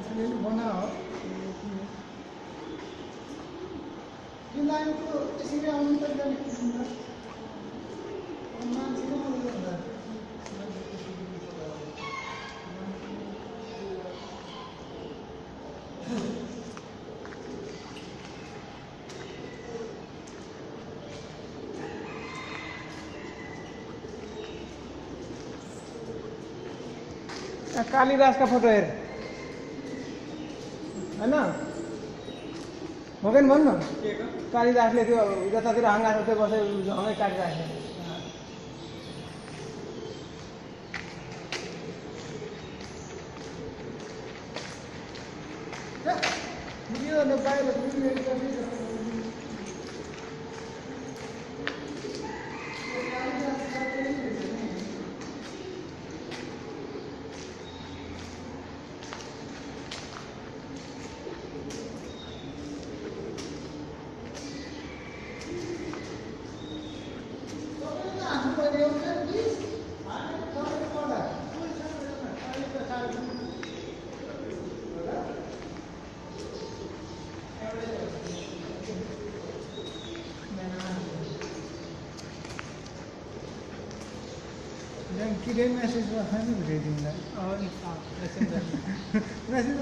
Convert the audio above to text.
film बनाओ यो लाइनको त्यसरी आउनु त जाने किसिममा मान्छे नै आउँदैन कालिदास का फोटो हेर हैन भगेन भन्न कालिदासले त्यो जतातिर हाँगा जस्तै बसे झमै काटिराखे भिडियो न बाहिर भिडियो किरे मैसेज में भेज दूंगा और मैसेज